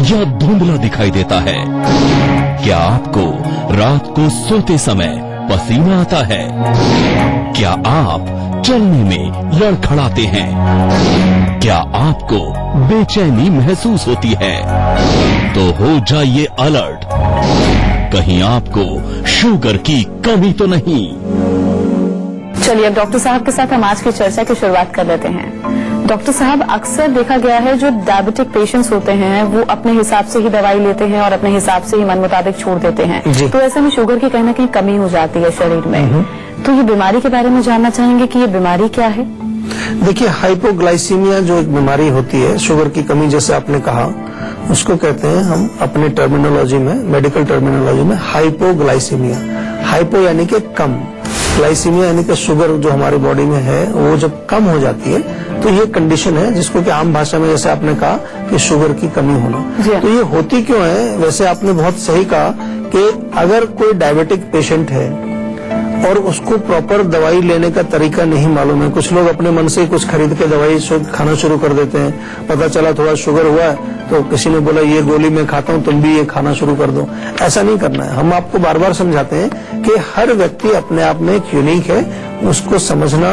या धुंधला दिखाई देता है? क्या आपको रात को सोते समय पसीना आता है? क्या आप चलने में लड़खड़ाते हैं? क्या आपको बेचैनी महसूस होती है? तो हो जाइए अलर्ट, कहीं आपको शुगर की कमी तो नहीं। चलिए अब डॉक्टर साहब के साथ हम आज की चर्चा की शुरुआत कर लेते हैं। डॉक्टर साहब, अक्सर देखा गया है जो डायबिटिक पेशेंट्स होते हैं वो अपने हिसाब से ही दवाई लेते हैं और अपने हिसाब से ही मन मुताबिक छोड़ देते हैं, तो ऐसे में शुगर की कहीं ना कहीं कमी हो जाती है शरीर में। तो ये बीमारी के बारे में जानना चाहेंगे कि ये बीमारी क्या है? देखिए, हाइपोग्लाइसीमिया जो एक बीमारी होती है, शुगर की कमी जैसे आपने कहा, उसको कहते हैं हम अपने टर्मिनोलॉजी में, मेडिकल टर्मिनोलॉजी में हाइपोग्लाइसीमिया। हाइपो यानी कि कम, ग्लाइसीमिया यानी कि शुगर जो हमारी बॉडी में है वो जब कम हो जाती है तो ये कंडीशन है जिसको कि आम भाषा में जैसे आपने कहा कि शुगर की कमी होना। तो ये होती क्यों है? वैसे आपने बहुत सही कहा कि अगर कोई डायबिटिक पेशेंट है और उसको प्रॉपर दवाई लेने का तरीका नहीं मालूम है, कुछ लोग अपने मन से कुछ खरीद के दवाई खाना शुरू कर देते हैं, पता चला थोड़ा शुगर हुआ है तो किसी ने बोला ये गोली मैं खाता हूं, तुम भी ये खाना शुरू कर दो। ऐसा नहीं करना है। हम आपको बार बार समझाते हैं कि हर व्यक्ति अपने आप में एक यूनिक है, उसको समझना,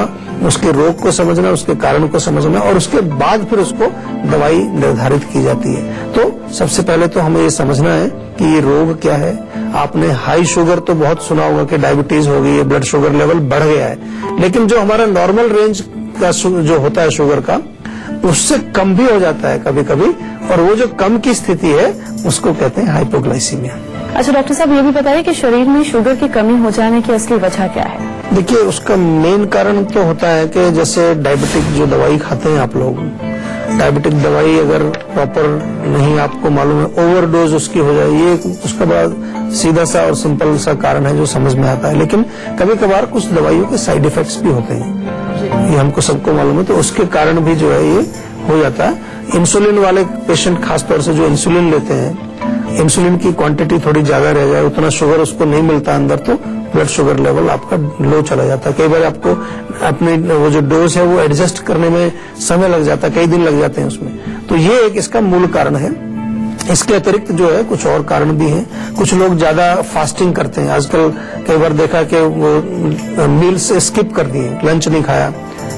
उसके रोग को समझना, उसके कारण को समझना और उसके बाद फिर उसको दवाई निर्धारित की जाती है। तो सबसे पहले तो हमें ये समझना है कि ये रोग क्या है। आपने हाई शुगर तो बहुत सुना होगा कि डायबिटीज हो गई है, ब्लड शुगर लेवल बढ़ गया है, लेकिन जो हमारा नॉर्मल रेंज का जो होता है शुगर का, उससे कम भी हो जाता है कभी कभी, और वो जो कम की स्थिति है उसको कहते हैं हाइपोग्लाइसीमिया। अच्छा डॉक्टर साहब, ये भी बताइए कि शरीर में शुगर की कमी हो जाने की असली वजह क्या है? देखिए, उसका मेन कारण तो होता है कि जैसे डायबिटिक जो दवाई खाते हैं आप लोग, डायबिटिक दवाई अगर प्रॉपर नहीं आपको मालूम है, ओवरडोज उसकी हो जाए, ये उसका बड़ा सीधा सा और सिंपल सा कारण है जो समझ में आता है। लेकिन कभी कभार कुछ दवाइयों के साइड इफेक्ट्स भी होते हैं, ये हमको सबको मालूम है, तो उसके कारण भी जो है ये हो जाता है। इंसुलिन वाले पेशेंट खासतौर से जो इंसुलिन लेते हैं, इंसुलिन की क्वांटिटी थोड़ी ज्यादा रह जाए, उतना शुगर उसको नहीं मिलता अंदर, तो ब्लड शुगर लेवल आपका लो चला जाता है। कई बार आपको अपने वो जो डोज है वो एडजस्ट करने में समय लग जाता है, कई दिन लग जाते हैं उसमें। तो ये एक इसका मूल कारण है। इसके अतिरिक्त जो है कुछ और कारण भी हैं। कुछ लोग ज्यादा फास्टिंग करते हैं, आजकल कई बार देखा कि वो मील्स स्किप कर दिए, लंच नहीं खाया,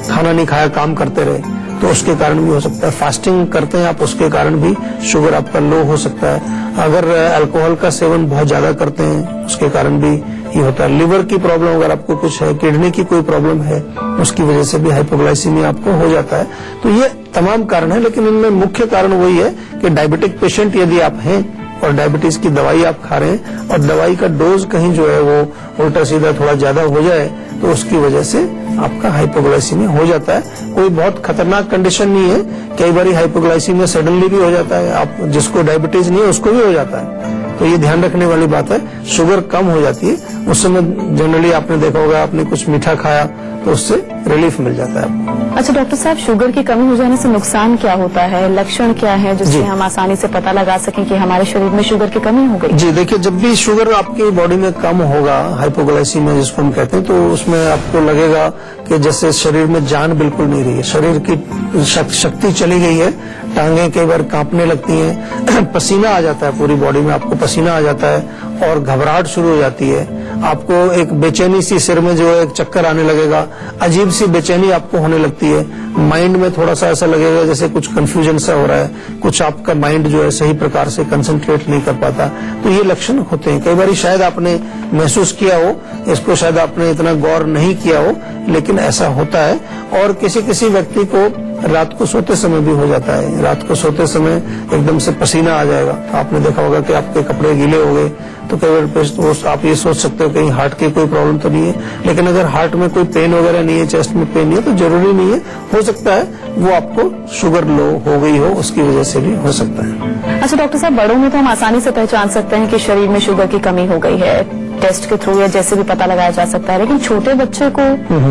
खाना नहीं खाया, काम करते रहे, तो उसके कारण भी हो सकता है। फास्टिंग करते हैं आप, उसके कारण भी शुगर आपका लो हो सकता है। अगर अल्कोहल का सेवन बहुत ज्यादा करते हैं उसके कारण भी ये होता है। लिवर की प्रॉब्लम अगर आपको कुछ है, किडनी की कोई प्रॉब्लम है, उसकी वजह से भी हाइपोग्लाइसीमिया आपको हो जाता है। तो ये तमाम कारण है, लेकिन इनमें मुख्य कारण वही है कि डायबिटिक पेशेंट यदि आप हैं और डायबिटीज की दवाई आप खा रहे हैं और दवाई का डोज कहीं जो है वो उल्टा सीधा थोड़ा ज्यादा हो जाए, तो उसकी वजह से आपका हाइपोग्लाइसीमिया हो जाता है। कोई बहुत खतरनाक कंडीशन नहीं है, कई बार हाइपोग्लाइसीमिया सडनली भी हो जाता है, आप जिसको डायबिटीज नहीं है उसको भी हो जाता है। तो ये ध्यान रखने वाली बात है। शुगर कम हो जाती है उस समय जनरली आपने देखा होगा, आपने कुछ मीठा खाया तो उससे रिलीफ मिल जाता है आपको। अच्छा डॉक्टर साहब, शुगर की कमी हो जाने से नुकसान क्या होता है, लक्षण क्या है जिससे हम आसानी से पता लगा सकें कि हमारे शरीर में शुगर की कमी हो गई? जी देखिए, जब भी शुगर आपकी बॉडी में कम होगा, हाइपोग्लाइसीमिया जिसको हम कहते हैं, तो उसमें आपको लगेगा कि जैसे शरीर में जान बिल्कुल नहीं रही है, शरीर की शक्ति चली गई है, टांगें कई बार कांपने लगती हैं, पसीना आ जाता है पूरी बॉडी में, आपको पसीना आ जाता है और घबराहट शुरू हो जाती है, आपको एक बेचैनी सी सिर में जो है एक चक्कर आने लगेगा, अजीब सी बेचैनी आपको होने लगती है, माइंड में थोड़ा सा ऐसा लगेगा जैसे कुछ कंफ्यूजन सा हो रहा है, कुछ आपका माइंड जो है सही प्रकार से कंसंट्रेट नहीं कर पाता। तो ये लक्षण होते हैं। कई बार शायद आपने महसूस किया हो, इसको शायद आपने इतना गौर नहीं किया हो, लेकिन ऐसा होता है। और किसी किसी व्यक्ति को रात को सोते समय भी हो जाता है। रात को सोते समय एकदम से पसीना आ जाएगा, आपने देखा होगा कि आपके कपड़े गीले हो गए, तो कई बार आप ये सोच सकते हो कहीं हार्ट की कोई प्रॉब्लम तो नहीं है। लेकिन अगर हार्ट में कोई पेन वगैरह नहीं है, चेस्ट में पेन नहीं है, तो जरूरी नहीं है, हो सकता है वो आपको शुगर लो हो गई हो, उसकी वजह से भी हो सकता है। अच्छा डॉक्टर साहब, बड़ों में तो हम आसानी से पहचान सकते हैं कि शरीर में शुगर की कमी हो गई है, टेस्ट के थ्रू या जैसे भी पता लगाया जा सकता है, लेकिन छोटे बच्चे को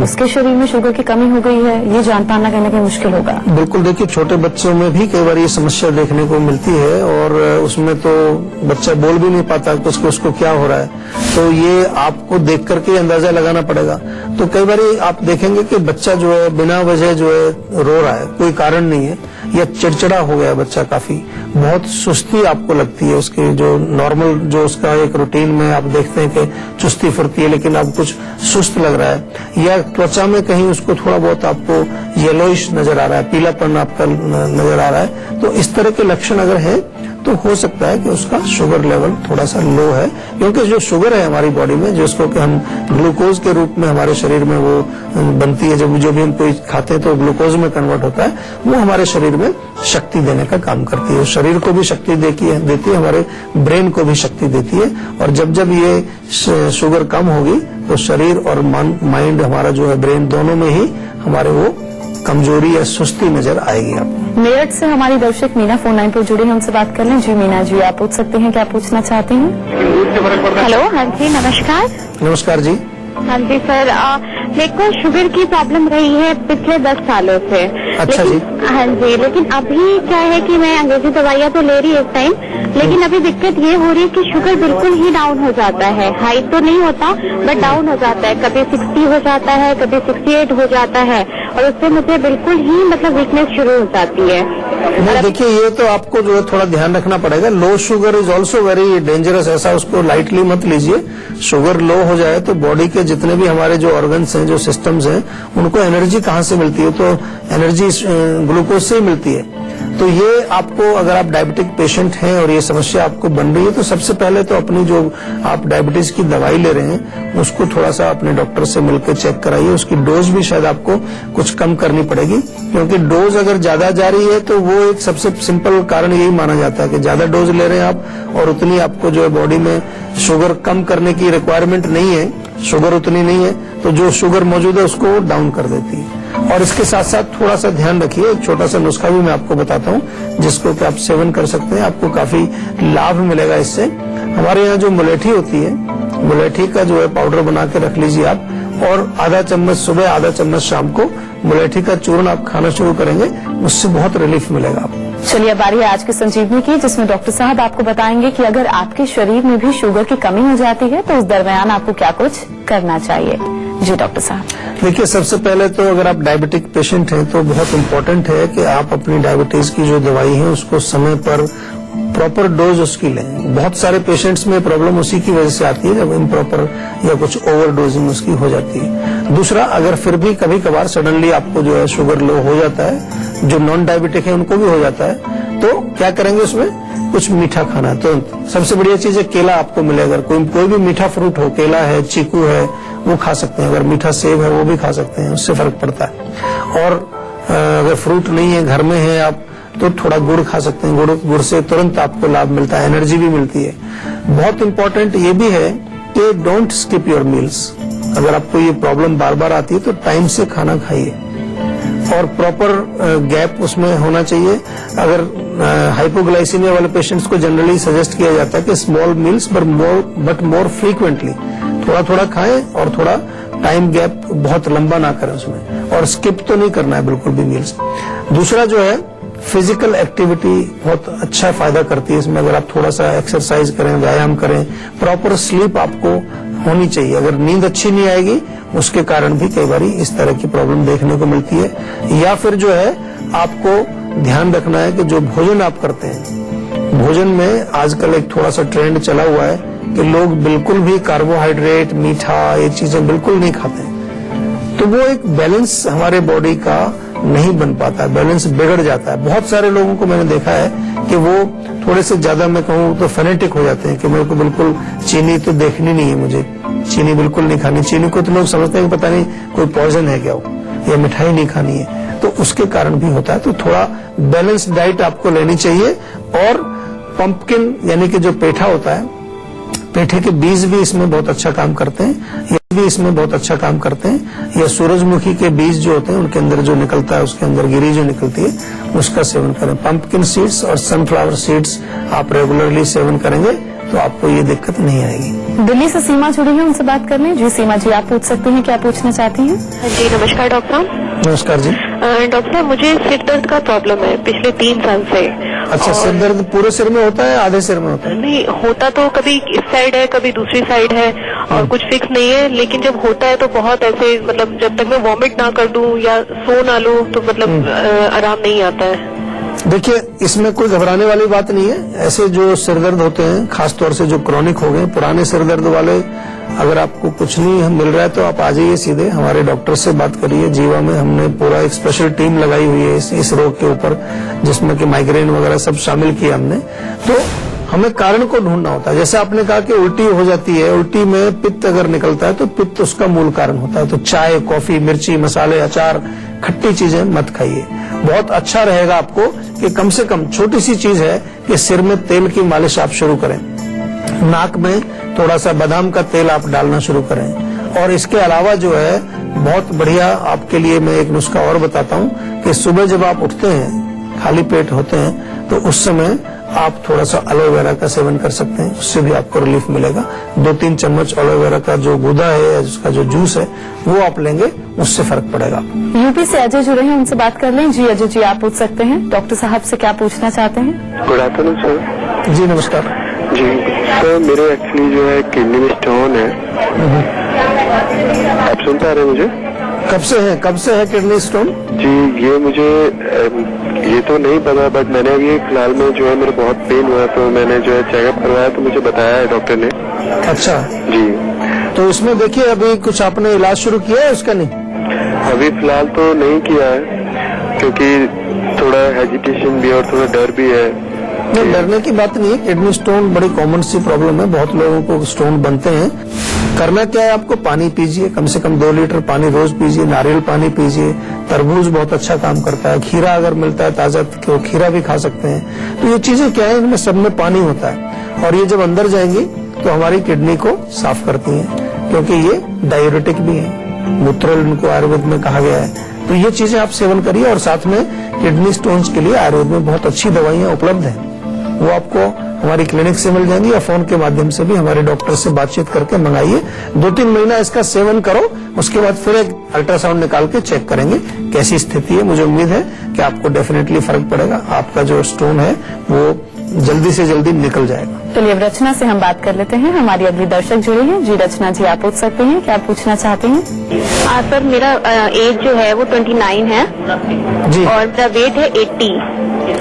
उसके शरीर में शुगर की कमी हो गई है, ये जान पाना कहने की मुश्किल होगा। बिल्कुल, देखिए छोटे बच्चों में भी कई बार ये समस्या देखने को मिलती है और उसमें तो बच्चा बोल भी नहीं पाता कि उसको क्या हो रहा है, तो ये आपको देख करके अंदाजा लगाना पड़ेगा। तो कई बार आप देखेंगे कि बच्चा जो है बिना वजह जो है रो रहा है, कोई कारण नहीं है, या चिड़चिड़ा हो गया बच्चा काफी, बहुत सुस्ती आपको लगती है, उसके जो नॉर्मल जो उसका एक रूटीन में आप देखते हैं कि चुस्ती फुर्ती है, लेकिन अब कुछ सुस्त लग रहा है, या त्वचा में कहीं उसको थोड़ा बहुत आपको येलोइश नजर आ रहा है, पीलापन आपका नजर आ रहा है, तो इस तरह के लक्षण अगर है तो हो सकता है कि उसका शुगर लेवल थोड़ा सा लो है, क्योंकि जो शुगर है हमारी बॉडी में, जिसको कि हम ग्लूकोज के रूप में हमारे शरीर में वो बनती है, जब जो भी हम कोई खाते हैं तो ग्लूकोज में कन्वर्ट होता है, वो हमारे शरीर में शक्ति देने का काम करती है, शरीर को भी शक्ति देती है, हमारे ब्रेन को भी शक्ति देती है, और जब जब ये शुगर कम होगी तो शरीर और माइंड हमारा जो है ब्रेन दोनों में ही हमारे वो कमजोरी या सुस्ती नजर आएगी आपको। मेरठ से हमारी दर्शक मीना फोन लाइन पर जुड़ी है, उनसे बात कर लें। जी मीना जी, आप पूछ सकते हैं, क्या पूछना चाहती हैं? हेलो, हाँ जी, नमस्कार। नमस्कार जी। हाँ जी सर, मेरे को शुगर की प्रॉब्लम रही है पिछले 10 सालों से। अच्छा जी। हाँ जी, लेकिन अभी क्या है कि मैं अंग्रेजी दवाइयाँ तो ले रही है इस टाइम, लेकिन अभी दिक्कत ये हो रही है कि शुगर बिल्कुल ही डाउन हो जाता है, हाई तो नहीं होता बट डाउन हो जाता है, कभी 60 हो जाता है, कभी 68 हो जाता है, और उससे मुझे बिल्कुल ही मतलब वीकनेस शुरू हो जाती है। नहीं, देखिए ये तो आपको जो है थोड़ा ध्यान रखना पड़ेगा। Low sugar is also very dangerous, ऐसा उसको लाइटली मत लीजिए। शुगर लो हो जाए तो बॉडी के जितने भी हमारे जो ऑर्गन्स हैं, जो सिस्टम्स हैं, उनको एनर्जी कहाँ से मिलती है? तो एनर्जी ग्लूकोज से ही मिलती है। तो ये आपको, अगर आप डायबिटिक पेशेंट हैं और ये समस्या आपको बन रही है, तो सबसे पहले तो अपनी जो आप डायबिटीज की दवाई ले रहे हैं उसको थोड़ा सा अपने डॉक्टर से मिलकर चेक कराइए। उसकी डोज भी शायद आपको कुछ कम करनी पड़ेगी, क्योंकि डोज अगर ज्यादा जा रही है तो वो एक सबसे सिंपल कारण यही माना जाता है कि ज्यादा डोज ले रहे हैं आप और उतनी आपको जो है बॉडी में शुगर कम करने की रिक्वायरमेंट नहीं है, शुगर उतनी नहीं है, तो जो शुगर मौजूद है उसको डाउन कर देती है। और इसके साथ साथ थोड़ा सा ध्यान रखिए, एक छोटा सा नुस्खा भी मैं आपको बताता हूँ जिसको कि आप सेवन कर सकते हैं, आपको काफी लाभ मिलेगा इससे। हमारे यहाँ जो मुलेठी होती है, मुलेठी का जो है पाउडर बना के रख लीजिए आप, और आधा चम्मच सुबह, आधा चम्मच शाम को मुलेठी का चूर्ण आप खाना शुरू करेंगे, उससे बहुत रिलीफ मिलेगा आपको। चलिए, बारी है आज की संजीवनी की, जिसमें डॉक्टर साहब आपको बताएंगे कि अगर आपके शरीर में भी शुगर की कमी हो जाती है तो उस दरमियान आपको क्या कुछ करना चाहिए। जी डॉक्टर साहब। देखिए, सबसे पहले तो अगर आप डायबिटिक पेशेंट हैं तो बहुत इम्पोर्टेंट है कि आप अपनी डायबिटीज की जो दवाई है उसको समय पर प्रॉपर डोज उसकी लें। बहुत सारे पेशेंट्स में प्रॉब्लम उसी की वजह से आती है जब इम्प्रॉपर या कुछ ओवर डोजिंग उसकी हो जाती है। दूसरा, अगर फिर भी कभी कभार सडनली आपको जो है शुगर लो हो जाता है, जो नॉन डायबिटिक है उनको भी हो जाता है, तो क्या करेंगे? उसमें कुछ मीठा खाना है। तो सबसे बढ़िया चीज है केला आपको मिले, अगर कोई भी मीठा फ्रूट हो, केला है, चीकू है, वो खा सकते हैं। अगर मीठा सेब है वो भी खा सकते हैं, उससे फर्क पड़ता है। और अगर फ्रूट नहीं है, घर में है आप, तो थोड़ा गुड़ खा सकते हैं। गुड़ से तुरंत आपको लाभ मिलता है, एनर्जी भी मिलती है। बहुत इंपॉर्टेंट ये भी है कि डोंट स्किप योर मील्स। अगर आपको ये प्रॉब्लम बार बार आती है तो टाइम से खाना खाइए और प्रॉपर गैप उसमें होना चाहिए। अगर हाइपोग्लाइसीमिया वाले पेशेंट्स को जनरली सजेस्ट किया जाता है कि small meals but more frequently, थोड़ा थोड़ा खाएं और थोड़ा टाइम गैप बहुत लंबा ना करें उसमें, और स्किप तो नहीं करना है बिल्कुल भी मील्स। दूसरा जो है, फिजिकल एक्टिविटी बहुत अच्छा फायदा करती है इसमें। अगर आप थोड़ा सा एक्सरसाइज करें, व्यायाम करें, प्रॉपर स्लीप आपको होनी चाहिए। अगर नींद अच्छी नहीं आएगी उसके कारण भी कई बार इस तरह की प्रॉब्लम देखने को मिलती है। या फिर जो है, आपको ध्यान रखना है कि जो भोजन आप करते हैं, भोजन में आजकल एक थोड़ा सा ट्रेंड चला हुआ है कि लोग बिल्कुल भी कार्बोहाइड्रेट, मीठा, ये चीजें बिल्कुल नहीं खाते, तो वो एक बैलेंस हमारे बॉडी का नहीं बन पाता है, बैलेंस बिगड़ जाता है। बहुत सारे लोगों को मैंने देखा है कि वो थोड़े से ज्यादा, मैं कहूँ तो फेनेटिक हो जाते हैं कि मेरे को बिल्कुल चीनी तो देखनी नहीं है, मुझे चीनी बिल्कुल नहीं खानी। चीनी को तो लोग समझते हैं कि पता नहीं कोई पॉइजन है क्या, वो या मिठाई नहीं खानी है, तो उसके कारण भी होता है। तो थोड़ा बैलेंस डाइट आपको लेनी चाहिए। और पंपकिन यानी कि जो पेठा होता है, पेठे के बीज भी इसमें बहुत अच्छा काम करते हैं, ये भी इसमें बहुत अच्छा काम करते हैं। या सूरजमुखी के बीज जो होते हैं उनके अंदर जो निकलता है, उसके अंदर गिरी जो निकलती है, उसका सेवन करें। पंपकिन सीड्स और सनफ्लावर सीड्स आप रेगुलरली सेवन करेंगे तो आपको ये दिक्कत नहीं आएगी। दिल्ली से सीमा जुड़ी है, उनसे बात कर लें। जी सीमा जी, आप पूछ सकते हैं, क्या पूछना चाहती हैं? जी नमस्कार डॉक्टर। नमस्कार जी। डॉक्टर साहब, मुझे सिर दर्द का प्रॉब्लम है पिछले 3 साल से। अच्छा, सिर दर्द पूरे सिर में होता है, आधे सिर में होता है? नहीं होता तो कभी इस साइड है, कभी दूसरी साइड है, और कुछ फिक्स नहीं है, लेकिन जब होता है तो बहुत ऐसे, मतलब जब तक मैं वॉमिट ना कर दूं या सो ना लूं तो मतलब आराम नहीं आता है। देखिए, इसमें कोई घबराने वाली बात नहीं है। ऐसे जो सिरदर्द होते हैं, खासतौर से जो क्रॉनिक हो गए, पुराने सिरदर्द वाले, अगर आपको कुछ नहीं मिल रहा है तो आप आ जाइए सीधे हमारे डॉक्टर से बात करिए। जीवा में हमने पूरा एक स्पेशल टीम लगाई हुई है इस रोग के ऊपर, जिसमें कि माइग्रेन वगैरह सब शामिल किया हमने। तो हमें कारण को ढूंढना होता है। जैसे आपने कहा कि उल्टी हो जाती है, उल्टी में पित्त अगर निकलता है तो पित्त उसका मूल कारण होता है। तो चाय, कॉफी, मिर्ची, मसाले, अचार, खट्टी चीजें मत खाइए। बहुत अच्छा रहेगा आपको कि कम से कम छोटी सी चीज है कि सिर में तेल की मालिश आप शुरू करें, नाक में थोड़ा सा बादाम का तेल आप डालना शुरू करें। और इसके अलावा जो है बहुत बढ़िया आपके लिए मैं एक नुस्खा और बताता हूं कि सुबह जब आप उठते हैं, खाली पेट होते हैं, तो उस समय आप थोड़ा सा एलोवेरा का सेवन कर सकते हैं। उससे भी आपको रिलीफ मिलेगा। 2-3 चम्मच एलोवेरा का जो गूदा है, उसका जो जूस है, वो आप लेंगे, उससे फर्क पड़ेगा। यूपी से अजय जुड़े हैं, उनसे बात कर लें। जी अजय जी, आप पूछ सकते हैं। डॉक्टर साहब से क्या पूछना चाहते हैं? Good afternoon sir. जी नमस्कार। जी सर, मेरे एक्चुअली जो है किडनी में स्टोन है। आप सुन पा रहे हैं मुझे? कब से है किडनी स्टोन? जी ये मुझे ये तो नहीं पता, बट मैंने अभी फिलहाल में जो है मेरे बहुत पेन हुआ, तो मैंने जो है चेकअप करवाया तो मुझे बताया है डॉक्टर ने। अच्छा जी, तो इसमें देखिए अभी कुछ आपने इलाज शुरू किया है उसका? नहीं, अभी फिलहाल तो नहीं किया है, क्योंकि थोड़ा हेजिटेशन भी और थोड़ा डर भी है। नहीं, डरने की बात नहीं है। किडनी स्टोन बड़ी कॉमन सी प्रॉब्लम है, बहुत लोगों को स्टोन बनते हैं। करना क्या है, आपको पानी पीजिए, कम से कम 2 लीटर पानी रोज पीजिए। नारियल पानी पीजिए, तरबूज बहुत अच्छा काम करता है, खीरा अगर मिलता है ताजा तो खीरा भी खा सकते हैं। तो ये चीजें क्या है, इनमें सब में पानी होता है और ये जब अंदर जाएंगी तो हमारी किडनी को साफ करती हैं, क्योंकि ये डायूरेटिक भी है, मूत्रल इनको आयुर्वेद में कहा गया है। तो ये चीजें आप सेवन करिए। और साथ में किडनी स्टोन्स के लिए आयुर्वेद में बहुत अच्छी दवाइयां उपलब्ध हैं, वो आपको हमारी क्लिनिक से मिल जाएंगी या फोन के माध्यम से भी हमारे डॉक्टर से बातचीत करके मंगाइए। 2-3 महीना इसका सेवन करो, उसके बाद फिर एक अल्ट्रासाउंड निकाल के चेक करेंगे कैसी स्थिति है। मुझे उम्मीद है कि आपको डेफिनेटली फर्क पड़ेगा, आपका जो स्टोन है वो जल्दी से जल्दी निकल जाएगा। चलिए अब रचना से हम बात कर लेते हैं। हमारी अगली दर्शक जुड़ी हैं। जी रचना जी, आप पूछ सकते हैं, क्या पूछना चाहते हैं? सर मेरा एज जो है वो 29 है जी। और मेरा वेट है 80।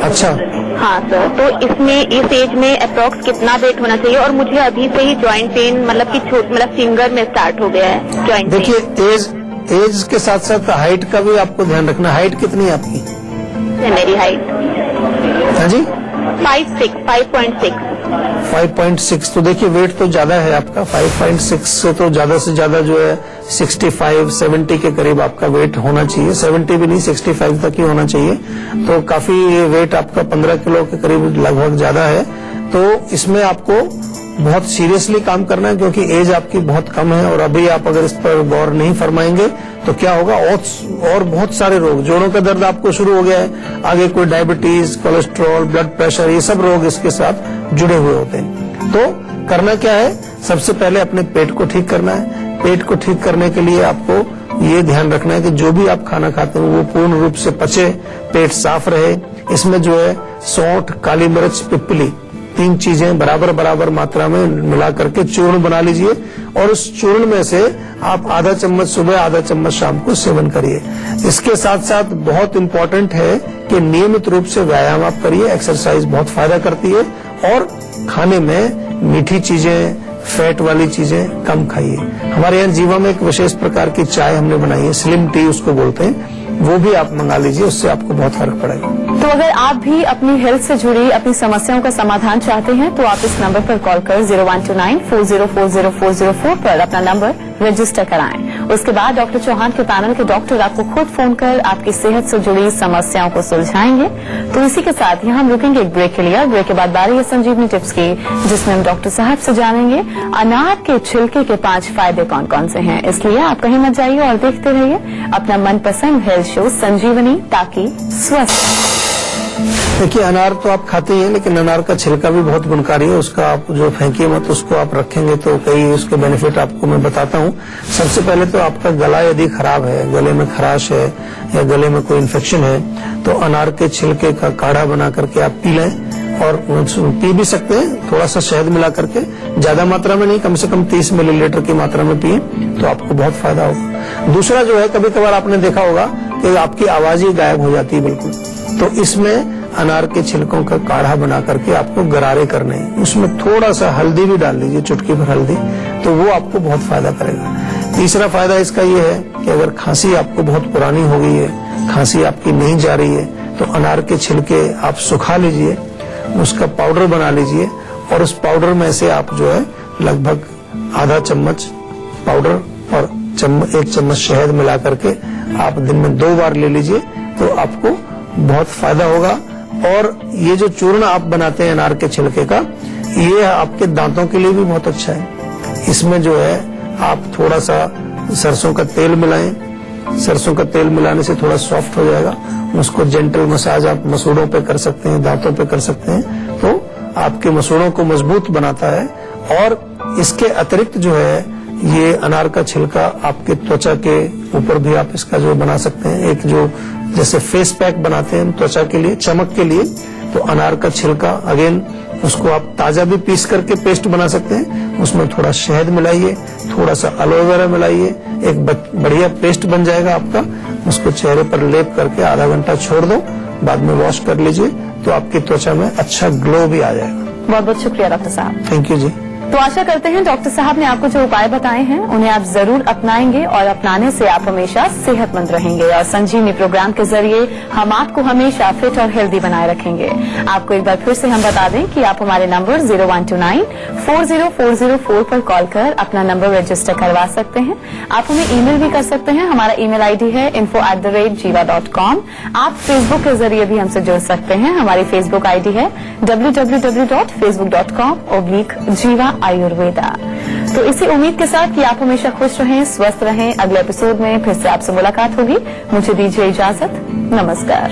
अच्छा, हाँ सर, तो इसमें इस एज में अप्रोक्स कितना वेट होना चाहिए? और मुझे अभी से ही ज्वाइंट पेन मतलब फिंगर में स्टार्ट हो गया है ज्वाइंट पेन। देखिए एज के साथ साथ हाइट का भी आपको ध्यान रखना। हाइट कितनी है आपकी? मेरी हाइट हाँ जी 5.6। 5.6। तो देखिए वेट तो ज्यादा है आपका। 5.6 से तो ज्यादा से ज्यादा जो है 65-70 के करीब आपका वेट होना चाहिए। 70 भी नहीं, 65 तक ही होना चाहिए। तो काफी वेट आपका 15 किलो के करीब लगभग ज्यादा है। तो इसमें आपको बहुत सीरियसली काम करना है, क्योंकि एज आपकी बहुत कम है और अभी आप अगर इस पर गौर नहीं फरमाएंगे तो क्या होगा, और बहुत सारे रोग, जोड़ों का दर्द आपको शुरू हो गया है, आगे कोई डायबिटीज, कोलेस्ट्रॉल, ब्लड प्रेशर, ये सब रोग इसके साथ जुड़े हुए होते हैं। तो करना क्या है, सबसे पहले अपने पेट को ठीक करना है। पेट को ठीक करने के लिए आपको ये ध्यान रखना है कि जो भी आप खाना खाते हैं वो पूर्ण रूप से पचे, पेट साफ रहे। इसमें जो है सौंठ, काली मिर्च, पिपली, 3 चीजें बराबर मात्रा में मिला करके चूर्ण बना लीजिए और उस चूर्ण में से आप आधा चम्मच सुबह, आधा चम्मच शाम को सेवन करिए। इसके साथ साथ बहुत इंपॉर्टेंट है कि नियमित रूप से व्यायाम आप करिए। एक्सरसाइज बहुत फायदा करती है। और खाने में मीठी चीजें, फैट वाली चीजें कम खाइए। हमारे यहाँ जीवा में एक विशेष प्रकार की चाय हमने बनाई है, स्लिम टी उसको बोलते हैं, वो भी आप मंगा लीजिए, उससे आपको बहुत फर्क पड़ेगा। तो अगर आप भी अपनी हेल्थ से जुड़ी अपनी समस्याओं का समाधान चाहते हैं तो आप इस नंबर पर कॉल कर 0129404004 पर अपना नंबर रजिस्टर कराएं। उसके बाद डॉक्टर चौहान के पैनल के डॉक्टर आपको खुद फोन कर आपकी सेहत से जुड़ी समस्याओं को सुलझाएंगे। तो इसी के साथ यहाँ हम रुकेंगे एक ब्रेक के लिए। ब्रेक के बाद बारी है संजीवनी टिप्स की, जिसमें हम डॉक्टर साहब से जानेंगे अनार के छिलके के 5 फायदे कौन कौन से हैं। इसलिए आप कहीं मत जाइए और देखते रहिए अपना मनपसंद हेल्थ शो संजीवनी, ताकि स्वस्थ। देखिए अनार तो आप खाते ही हैं, लेकिन अनार का छिलका भी बहुत गुणकारी है। उसका आप जो फेंकिए मत, उसको आप रखेंगे तो कई उसके बेनिफिट आपको मैं बताता हूँ। सबसे पहले तो आपका गला यदि खराब है, गले में खराश है या गले में कोई इन्फेक्शन है, तो अनार के छिलके का काढ़ा बना करके आप पी लें। और पी भी सकते हैं थोड़ा सा शहद मिला करके, ज्यादा मात्रा में नहीं, कम से कम 30 मिलीलीटर की मात्रा में पिए तो आपको बहुत फायदा होगा। दूसरा जो है, कभी कभार आपने देखा होगा कि आपकी आवाज ही गायब हो जाती है बिल्कुल, तो इसमें अनार के छिलकों का काढ़ा बना करके आपको गरारे करने हैं। उसमें थोड़ा सा हल्दी भी डाल लीजिए, चुटकी भर हल्दी, तो वो आपको बहुत फायदा करेगा। तीसरा फायदा इसका ये है कि अगर खांसी आपको बहुत पुरानी हो गई है, खांसी आपकी नहीं जा रही है, तो अनार के छिलके आप सुखा लीजिए, उसका पाउडर बना लीजिए और उस पाउडर में से आप जो है लगभग आधा चम्मच पाउडर और 1 चम्मच शहद मिला करके आप दिन में 2 बार ले लीजिए, तो आपको बहुत फायदा होगा। और ये जो चूर्ण आप बनाते हैं अनार के छिलके का, ये आपके दांतों के लिए भी बहुत अच्छा है। इसमें जो है आप थोड़ा सा सरसों का तेल मिलाएं, सरसों का तेल मिलाने से थोड़ा सॉफ्ट हो जाएगा। उसको जेंटल मसाज आप मसूड़ों पे कर सकते हैं, दांतों पे कर सकते हैं, तो आपके मसूड़ों को मजबूत बनाता है। और इसके अतिरिक्त जो है ये अनार का छिलका आपके त्वचा के ऊपर भी आप इसका जो बना सकते हैं, एक जो जैसे फेस पैक बनाते हैं त्वचा के लिए, चमक के लिए, तो अनार का छिलका अगेन उसको आप ताजा भी पीस करके पेस्ट बना सकते हैं। उसमें थोड़ा शहद मिलाइए, थोड़ा सा एलोवेरा मिलाइए, एक बढ़िया पेस्ट बन जाएगा आपका। उसको चेहरे पर लेप करके आधा घंटा छोड़ दो, बाद में वॉश कर लीजिए, तो आपकी त्वचा में अच्छा ग्लो भी आ जाएगा। बहुत बहुत शुक्रिया डॉक्टर साहब। थैंक यू जी। तो आशा करते हैं डॉक्टर साहब ने आपको जो उपाय बताए हैं उन्हें आप जरूर अपनाएंगे और अपनाने से आप हमेशा सेहतमंद रहेंगे। और संजीवनी प्रोग्राम के जरिए हम आपको हमेशा फिट और हेल्दी बनाए रखेंगे। आपको एक बार फिर से हम बता दें कि आप हमारे नंबर 0129404004 पर कॉल कर अपना नंबर रजिस्टर करवा सकते हैं। आप हमें ईमेल भी कर सकते हैं। हमारा ईमेल आईडी है info@jiva.com। आप फेसबुक के जरिए भी हमसे जुड़ सकते हैं। हमारी फेसबुक आईडी है www.facebook.com/jiva आयुर्वेदा। तो इसी उम्मीद के साथ कि आप हमेशा खुश रहें, स्वस्थ रहें। अगले एपिसोड में फिर से आपसे मुलाकात होगी। मुझे दीजिए इजाजत। नमस्कार।